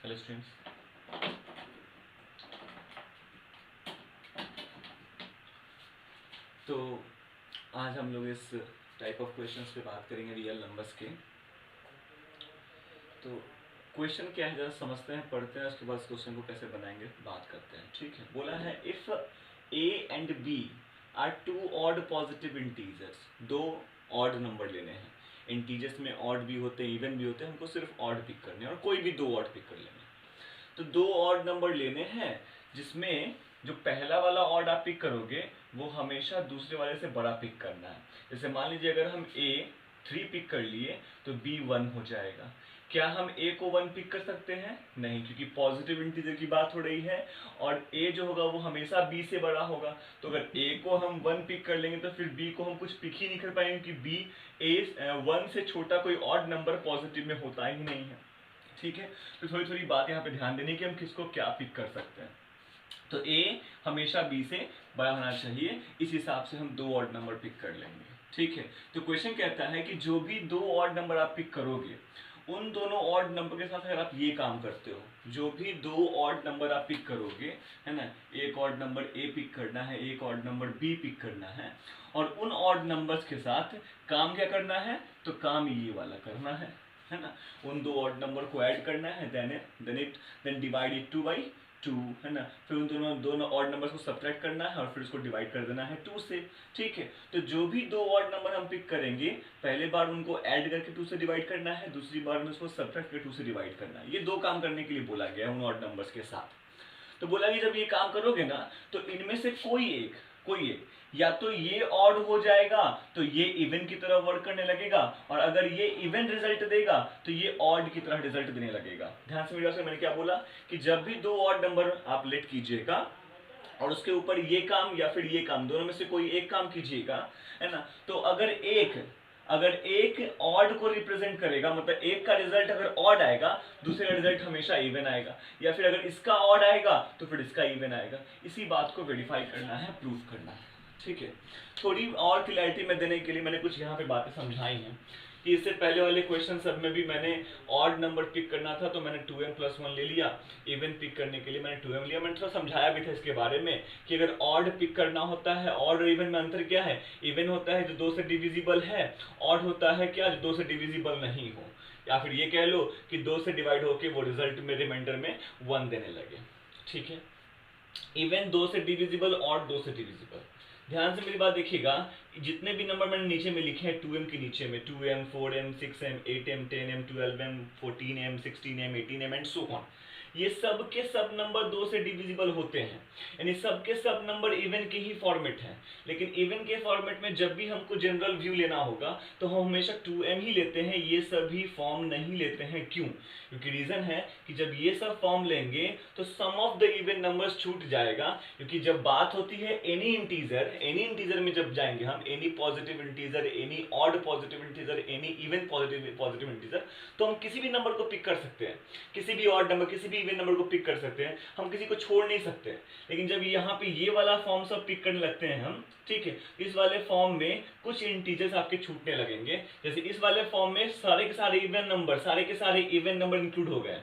Hello students, तो आज हम लोग इस टाइप ऑफ क्वेश्चंस पे बात करेंगे रियल नंबर्स के। तो क्वेश्चन क्या है जरा समझते हैं, पढ़ते हैं, उसके बाद इस क्वेश्चन को कैसे बनाएंगे बात करते हैं। ठीक है, बोला है if a and b are two odd positive integers, दो ऑड नंबर लेने हैं। इंटीजर्स में ऑड भी होते हैं, इवन भी होते हैं, हमको सिर्फ ऑड पिक करने हैं और कोई भी दो ऑड पिक कर लेने हैं। तो दो ऑड नंबर लेने हैं जिसमें जो पहला वाला ऑड आप पिक करोगे वो हमेशा दूसरे वाले से बड़ा पिक करना है। जैसे मान लीजिए अगर हम a 3 पिक कर लिए तो b 1 हो जाएगा। क्या हम a को 1 पिक कर सकते हैं? नहीं, क्योंकि पॉजिटिव इंटीजर की बात हो रही है और a जो होगा वो हमेशा b से बड़ा होगा। तो अगर a को हम 1 पिक कर लेंगे तो फिर b को हम कुछ पिक ही नहीं कर पाएंगे, क्योंकि b 1 से छोटा कोई ऑड नंबर पॉजिटिव में होता ही नहीं है। ठीक है, तो थोड़ी थोड़ी बात यहाँ पे ध्यान देने की, हम किसको क्या पिक कर सकते हैं। तो a हमेशा b से बड़ा होना चाहिए, इस हिसाब से हम दो ऑड नंबर पिक कर लेंगे। ठीक है, तो क्वेश्चन कहता है कि जो भी दो ऑड नंबर आप पिक करोगे उन दोनों ऑड नंबर के साथ अगर आप ये काम करते हो, जो भी दो ऑड नंबर आप पिक करोगे, है ना, एक ऑड नंबर a पिक करना है, एक ऑड नंबर b पिक करना है, और उन ऑड नंबर्स के साथ काम क्या करना है, तो काम ये वाला करना है ना, उन दो ऑड नंबर को ऐड करना है, देन डिवाइड इट 2 by 2, है ना, फिर उन दोनों ऑड नंबर्स को सब्ट्रैक्ट करना है और फिर उसको डिवाइड कर देना है 2 से। ठीक है, तो जो भी दो ऑड नंबर हम पिक करेंगे पहले बार उनको ऐड करके 2 से डिवाइड करना है, दूसरी बार में उसको सब्ट्रैक्ट करके 2 से डिवाइड करना है। ये दो काम करने के लिए बोला गया है उन ऑड नंबर्स के साथ। तो बोला कि जब ये काम करोगे ना तो इनमें से कोई एक या तो ये ऑड हो जाएगा तो ये इवन की तरह वर्क करने लगेगा, और अगर ये इवन रिजल्ट देगा तो ये ऑड की तरह रिजल्ट देने लगेगा। ध्यान से मेरी बात से, मैंने क्या बोला कि जब भी दो ऑड नंबर आप लेट कीजिएगा और उसके ऊपर ये काम या फिर ये काम, दोनों में से कोई एक काम कीजिएगा, है ना, तो अगर एक ऑड को रिप्रेजेंट करेगा, मतलब एक का रिजल्ट अगर ऑड आएगा दूसरे का रिजल्ट हमेशा इवन आएगा, या फिर अगर इसका ऑड आएगा तो फिर इसका इवन आएगा। इसी बात को वेरीफाई करना है, प्रूफ करना है। ठीक है, थोड़ी और क्लैरिटी में देने के लिए मैंने कुछ यहाँ पे बातें समझाई हैं कि इससे पहले वाले क्वेश्चन सब में भी मैंने ऑड नंबर पिक करना था तो मैंने 2m+1 ले लिया, इवन पिक करने के लिए मैंने 2m लिया। मैंने थोड़ा समझाया भी था इसके बारे में कि अगर ऑड पिक करना होता है, ऑड और इवन में अंतर क्या है, इवन होता है जो 2 से डिविजिबल है, ऑड होता है क्या, जो 2 से डिविजिबल नहीं हो, या फिर ये कह लो कि 2 से डिवाइड होके वो रिजल्ट में रिमाइंडर में 1 देने लगे। ठीक है, इवन 2 से डिविजिबल, ऑड 2 से डिविजिबल। ध्यान से मेरी बात देखिएगा, जितने भी नंबर मैंने नीचे में लिखे हैं 2m के नीचे में, 2m 4m 6m 8m 10m 12m 14m 16m 18m and so on, ये सब के सब नंबर 2 से डिविजिबल होते हैं, यानी सब के सब नंबर इवन के ही फॉर्मेट हैं। लेकिन इवन के फॉर्मेट में जब भी हमको जनरल व्यू लेना होगा तो हम हमेशा 2m ही लेते हैं, ये सभी फॉर्म नहीं लेते हैं। क्यों? क्योंकि रीजन है कि जब ये सब फॉर्म लेंगे तो सम ऑफ द इवन नंबर्स छूट जाएगा, क्योंकि जब बात होती है एनी इंटीजर में जब जाएंगे हम, any positive integer, any odd positive integer, any even positive integer, तो हम किसी भी नंबर को पिक कर सकते हैं, किसी भी ऑड नंबर, किसी भी इवन नंबर को पिक कर सकते हैं, हम किसी को छोड़ नहीं सकते। लेकिन जब यहाँ पे ये वाला फॉर्म सब पिक करने लगते हैं हम, ठीक है, इस वाले फॉर्म में कुछ इंटीजर्स आपके छूटने लगेंगे। जैसे इस वाले फॉर्म में सारे के सारे इवन नंबर इंक्लूड हो गए,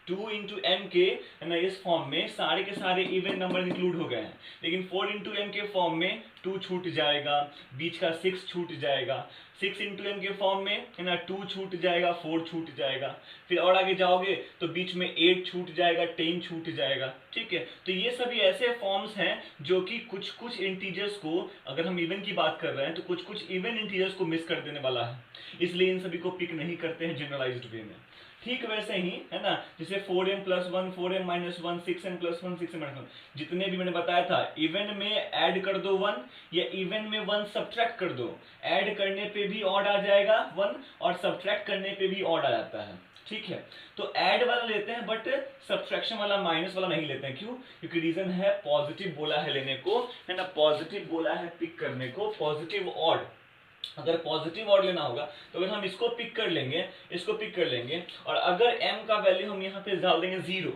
2 into m के, है ना, इस फॉर्म में सारे के सारे इवन नंबर इंक्लूड हो गए हैं। लेकिन 4 into m के फॉर्म में 2 छूट जाएगा, बीच का 6 छूट जाएगा, 6 into m के फॉर्म में, है ना, 2 छूट जाएगा, 4 छूट जाएगा, फिर और आगे जाओगे तो बीच में 8 छूट जाएगा, 10 छूट जाएगा। ठीक है, तो ये सभी ऐसे फॉर्म्स हैं जो कि कुछ कुछ इंटीजर्स को, अगर हम इवन की बात कर रहे हैं तो कुछ कुछ इवन इंटीजर्स को मिस कर देने वाला है, इसलिए इन सभी को पिक नहीं करते हैं जनरलाइज्ड वे में। ठीक वैसे ही, है ना, जैसे 4m+1 4m-1 6m+1 6m-1, जितने भी मैंने बताया था, इवन में ऐड कर दो 1 या इवन में 1 सब्ट्रैक्ट कर दो, ऐड करने पे भी ऑड आ जाएगा 1 और सब्ट्रैक्ट करने पे भी ऑड आ जाता है। ठीक है, तो ऐड वाला लेते हैं बट सब्ट्रैक्शन वाला, माइनस वाला नहीं लेते हैं। क्यों? क्योंकि रीजन है पॉजिटिव बोला है लेने को, है ना, पॉजिटिव बोला है पिक करने को, पॉजिटिव ऑड। अगर पॉजिटिव ऑड लेना होगा तो अगर हम इसको पिक कर लेंगे और अगर m का वैल्यू हम यहाँ पे डाल देंगे 0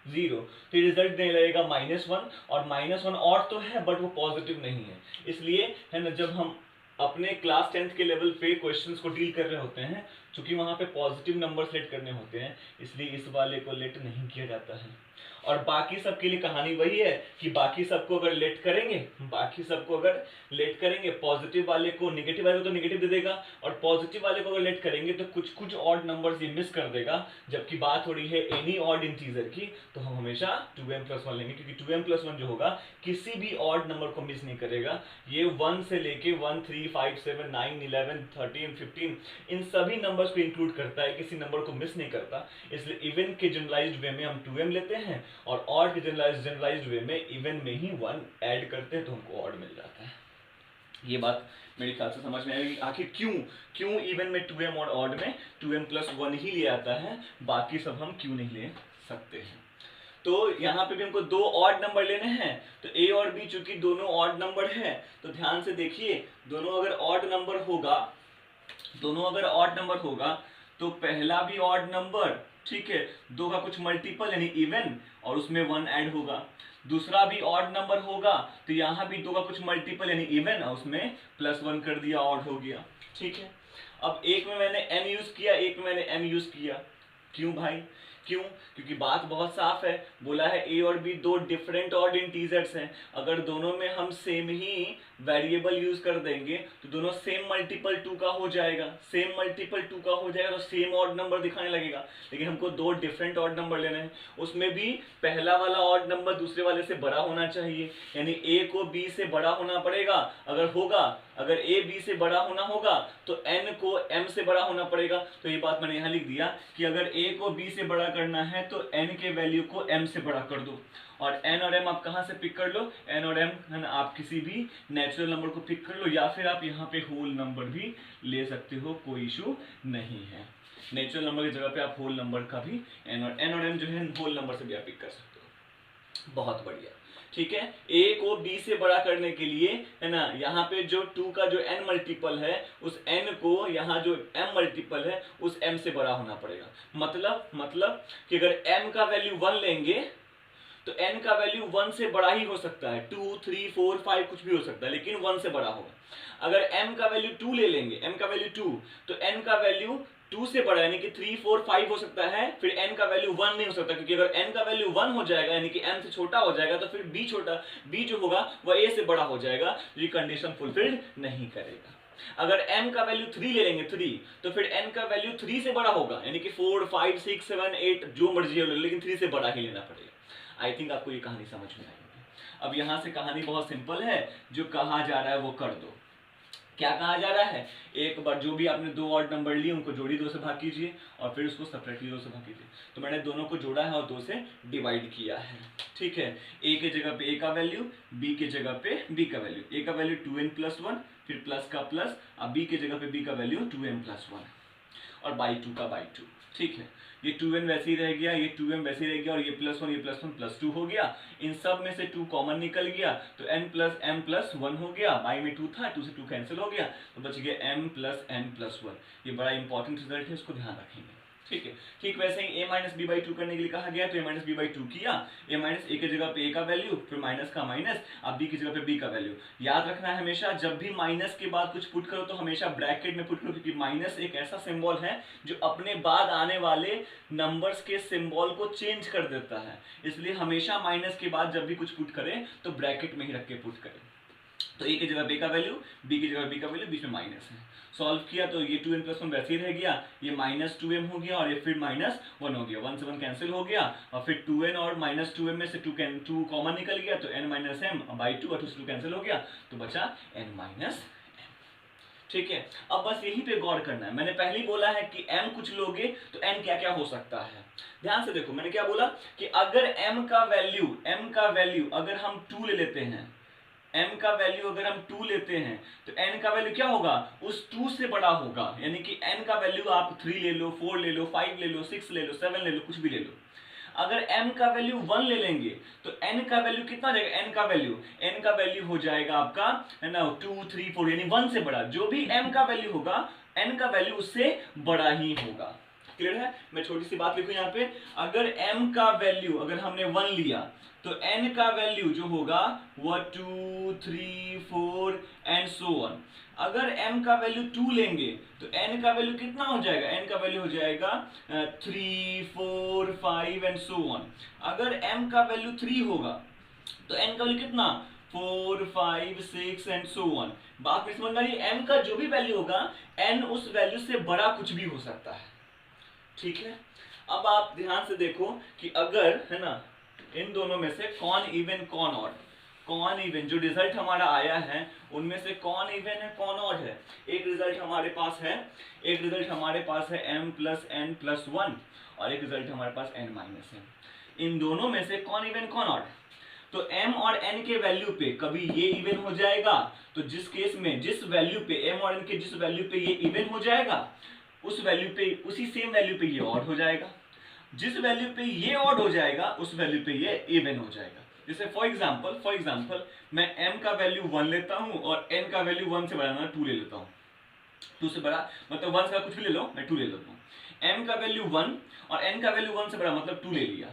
तो रिजल्ट देने लगेगा -1, और -1 ऑड तो है बट वो पॉजिटिव नहीं है, इसलिए, है ना, जब हम अपने क्लास 10th के लेवल पे क्वेश्चंस को डील कर रहे होते हैं, क्योंकि वहां पे पॉजिटिव नंबर्स लेट करने होते हैं, इसलिए इस वाले को लेट नहीं किया जाता है। और बाकी सब के लिए कहानी वही है कि बाकी सबको अगर लेट करेंगे, पॉजिटिव वाले को नेगेटिव वाले को तो नेगेटिव दे देगा, और पॉजिटिव वाले को अगर लेट करेंगे तो कुछ कुछ ऑड नंबर्स ये मिस कर देगा। जबकि बात हो रही है एनी ऑड इंटीजर की, तो हम हमेशा 2m+1 लेंगे, क्योंकि 2m+1 जो होगा किसी भी ऑड नंबर को मिस नहीं करेगा। ये 1 से लेके 1, 3, 5, 7, 9, 11, 13, 15 इन सभी नंबर्स को इंक्लूड करता है, किसी नंबर को मिस नहीं करता। इसलिए इवन के जनरलाइज्ड वे में हम 2m लेते हैं, और ऑड के जनरलाइज्ड वे में इवन में ही 1 ऐड करते हैं, तो हमको ऑड मिल जाता है। ये बात मेरे ख्याल से समझ में आएगी आखिर क्यों इवन में 2m और ऑड में 2m+1 ही लिया आता है, बाकी सब हम क्यों नहीं ले सकते हैं। तो यहाँ पे भी हमको 2 ऑड नंबर लेने हैं, तो a और b चूंकि दोनों ऑड नंबर है, तो ध्यान से देखिए, दोनों अगर ऑड नंबर होगा तो पहला भी ऑड नंबर, ठीक है, 2 का कुछ मल्टीपल यानी इवन, और उसमें 1 ऐड होगा। दूसरा भी ऑड नंबर होगा तो यहाँ भी 2 का कुछ मल्टीपल यानी इवन, और उसमें +1 कर दिया, ऑड हो गया, ठीक है। अब एक में मैंने n यूज किया, एक में मैंने m यूज किया। क्यों भाई? क्योंकि बात बहुत साफ है, बोला है a और b 2 डिफरेंट ऑड इंटीजर्स हैं। अगर दोनों में हम सेम ही वेरिएबल यूज कर देंगे तो दोनों सेम मल्टीपल 2 का हो जाएगा, तो सेम ऑड नंबर दिखाने लगेगा। लेकिन हमको 2 डिफरेंट ऑड नंबर लेने हैं, उसमें भी पहला वाला ऑड नंबर दूसरे वाले से बड़ा होना चाहिए, यानी a को b से बड़ा होना पड़ेगा। अगर a b से बड़ा होना होगा तो n को m से बड़ा होना पड़ेगा। तो ये बात मैंने यहाँ लिख दिया कि अगर a को b से बड़ा करना है तो n के वैल्यू को m से बड़ा कर दो, और n और m आप कहाँ से पिक कर लो, n और m है ना, आप किसी भी नेचुरल नंबर को पिक कर लो, या फिर आप यहाँ पे होल नंबर भी ले सकते हो, कोई इशू नहीं है। नेचुरल नंबर की जगह पे आप होल नंबर का भी n और m जो है होल नंबर से भी आप पिक कर सकते हो। बहुत बढ़िया, ठीक है। a को b से बड़ा करने के लिए, है ना, यहाँ पे जो 2 का जो n मल्टीपल है, उस n को यहाँ जो m मल्टीपल है उस m से बड़ा होना पड़ेगा। मतलब कि अगर m का वैल्यू 1 लेंगे तो n का वैल्यू 1 से बड़ा ही हो सकता है, 2, 3, 4, 5 कुछ भी हो सकता है, लेकिन 1 से बड़ा होगा। अगर m का वैल्यू 2 ले लेंगे, m का वैल्यू 2, तो n का वैल्यू 2 से बड़ा यानी कि 3, 4, 5 हो सकता है, फिर n का वैल्यू 1 नहीं हो सकता, क्योंकि अगर n का वैल्यू 1 हो जाएगा यानी कि m से छोटा हो जाएगा, तो फिर b जो होगा वह a से बड़ा हो जाएगा, ये कंडीशन फुलफिल्ड नहीं करेगा। अगर m का वैल्यू 3 ले लेंगे 3, तो फिर n का वैल्यू 3 से बड़ा होगा, यानी कि 4, 5, 6, 7, 8 जो मर्जी हो, लेकिन 3 से बड़ा ही लेना पड़ेगा। आई थिंक आपको ये कहानी समझ में आएगी। अब यहाँ से कहानी बहुत सिंपल है, जो कहा जा रहा है वो कर दो। क्या कहा जा रहा है, एक बार जो भी आपने 2 ऑड नंबर लिए उनको जोड़ी 2 से भाग कीजिए, और फिर उसको सेपरेटली 2 से भाग कीजिए। तो मैंने दोनों को जोड़ा है और 2 से डिवाइड किया है, ठीक है। a के जगह पे a का वैल्यू, b के जगह पे b का वैल्यू, a का वैल्यू 2n+1, फिर प्लस का प्लस, अब b के जगह पे b का वैल्यू 2m+1, और बाई 2 का बाई 2, ठीक है। ये 2n वैसे ही रह गया, ये 2m वैसे ही रह गया, और ये +1 ये +1 +2 हो गया। इन सब में से 2 कॉमन निकल गया, तो n+m+1 हो गया, बाई में 2 था, 2 से 2 कैंसिल हो गया, तो बच गया m+n+1। ये बड़ा इंपॉर्टेंट रिजल्ट है, इसको ध्यान रखेंगे, ठीक है। ठीक वैसे ही a-b/2 करने के लिए कहा गया, तो a-b/2 किया, a के जगह पे a का वैल्यू, फिर माइनस का माइनस, अब b की जगह पे b का वैल्यू। याद रखना है हमेशा जब भी माइनस के बाद कुछ पुट करो तो हमेशा ब्रैकेट में पुट करो, क्योंकि माइनस एक ऐसा सिंबल है जो अपने बाद आने वाले नंबर्स के सिंबल को चेंज कर देता है, इसलिए हमेशा माइनस के बाद जब भी कुछ पुट करें तो ब्रैकेट में ही रख के पुट करें। तो a की जगह b का वैल्यू, b की जगह b का वैल्यू, बीच में माइनस है। सॉल्व किया तो ये 2n+1 वैसे ही रह गया, ये -2m हो गया, और ये फिर -1 हो गया, 1 से 1 कैंसिल हो गया, और फिर 2n और -2m में से 2 कॉमन निकल गया, तो n-m/2, और 2 से 2 कैंसिल हो गया, तो बचा n-m, ठीक है। अब बस यही पे गौर करना है, मैंने पहले ही बोला है कि m कुछ लोगे तो n क्या क्या हो सकता है। ध्यान से देखो, मैंने क्या बोला कि अगर m का वैल्यू अगर हम 2 ले लेते हैं, m का वैल्यू अगर हम 2 लेते हैं, तो n का वैल्यू क्या होगा, उस 2 से बड़ा होगा, यानी कि n का वैल्यू आप 3 ले लो, 4 ले लो, 5 ले लो, 6 ले लो, 7 ले लो, कुछ भी ले लो। अगर m का वैल्यू 1 ले लेंगे तो n का वैल्यू कितना हो जाएगा, n का वैल्यू हो जाएगा आपका, है ना, 2, 3, 4, यानी 1 से बड़ा। जो भी m का वैल्यू होगा n का वैल्यू उससे बड़ा ही होगा, क्लियर है? मैं छोटी सी बात लिखूं यहाँ पे, अगर m का वैल्यू अगर हमने 1 लिया तो n का वैल्यू जो होगा वो 2 3 4 एंड सो ऑन। अगर m का वैल्यू 2 लेंगे तो n का वैल्यू कितना हो जाएगा? n का वैल्यू हो जाएगा 3 4 5 एंड सो ऑन। अगर m का वैल्यू 3 होगा तो n का वैल्यू कितना? 4 5 6 एंड सो ऑन। बात में समझ में आ रही है? m का जो भी वैल्यू होगा n उस वैल्यू से बड़ा कुछ भी हो सकता है, ठीक है? अब आप ध्यान से देखो कि अगर है ना इन दोनों में से कौन इवन कौन ऑड, कौन इवन जो रिजल्ट हमारा आया है उनमें से कौन इवन है कौन ऑड है? एक रिजल्ट हमारे पास है, एक रिजल्ट हमारे पास है m प्लस n प्लस 1 और एक रिजल्ट हमारे पास n माइनस n। इन दोनों में से कौन इवन कौन ऑड? तो m और n के वैल्यू पे कभी ये इवन हो जाएगा, तो जिस केस में जिस वैल्यू पे m और n के जिस वैल्यू पे ये इवन हो जाएगा उस वैल्यू पे उसी सेम वैल्यू पे ये ऑड हो जाएगा, जिस वैल्यू पे ये ऑड हो जाएगा उस वैल्यू पे ये इवन हो जाएगा। जैसे फॉर एग्जांपल मैं m का वैल्यू 1 लेता हूं और n का वैल्यू 1 से बड़ा मैं 2 ले लेता हूं। 2 से बड़ा मतलब 1 का कुछ भी ले लो, मैं 2 ले लेता हूं। m का वैल्यू 1 और n का वैल्यू 1 से बड़ा मतलब 2 ले लिया,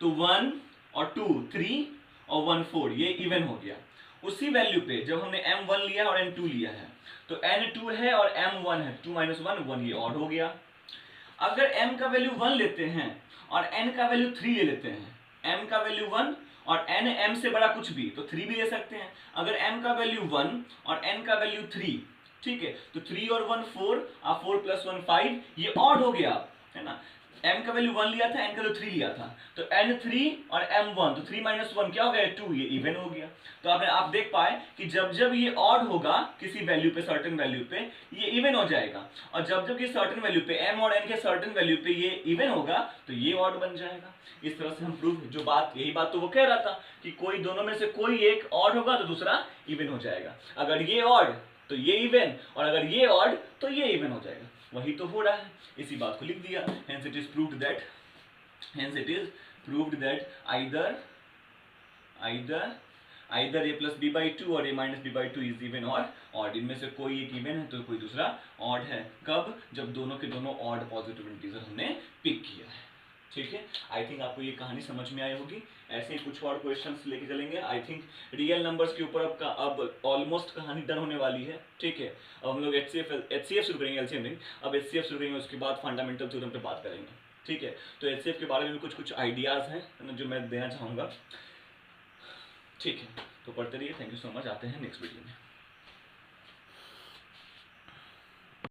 तो 1 और 2 3 और 1 4, ये इवन हो गया। उसी वैल्यू पे जब हमने m1 लिया और n2 लिया है तो n2 है और m1 है, 2 - 1 1, ये ऑड हो गया। अगर m का वैल्यू 1 लेते हैं और n का वैल्यू 3 ले लेते हैं, m का वैल्यू 1 और n m से बड़ा कुछ भी तो 3 भी ले सकते हैं। अगर m का वैल्यू 1 और n का वैल्यू 3, ठीक है, तो 3 और 1 4 और 4 + 1 5, ये ऑड हो गया, है ना? m का वैल्यू 1 लिया था, n का वैल्यू 3 लिया था, तो n3 और m1, तो 3 - 1 क्या हो गया? 2, ये इवन हो गया। तो आप देख पाए कि जब जब ये ऑड होगा किसी वैल्यू पे, सर्टेन वैल्यू पे, ये इवन हो जाएगा, और जब जब ये सर्टेन वैल्यू पे m और n के सर्टेन वैल्यू पे ये इवन होगा तो ये ऑड बन जाएगा। इस तरह से हम प्रूव, जो बात यही बात तो वो कह रहा था कि कोई दोनों में से कोई एक ऑड होगा तो दूसरा इवन हो जाएगा। अगर ये ऑड तो ये इवन, और अगर ये ऑड तो ये इवन हो जाएगा। वही तो हो रहा है, इसी बात को लिख दिया। hence it is proved that either a plus b/2 और a minus b/2 is even or odd। इनमें से कोई एक इवन है तो कोई दूसरा ऑड है। कब? जब दोनों के दोनों ऑड पॉजिटिव इंटीजर हमने पिक किया है, ठीक है? आई थिंक आपको ये कहानी समझ में आई होगी। ऐसे ही कुछ और क्वेश्चंस लेके चलेंगे। आई थिंक रियल नंबर्स के ऊपर अब ऑलमोस्ट कहानी डन होने वाली है, ठीक है? अब हम लोग HCF शुरू करेंगे, LCM नहीं, अब HCF शुरू करेंगे, उसके बाद फंडामेंटल थ्योरम पे बात करेंगे, ठीक है? तो HCF के बारे में भी कुछ आइडियाज़ हैं जो मैं देना चाहूँगा, ठीक है? तो पढ़ते रहिए। Thank you so much. आते हैं नेक्स्ट वीडियो में।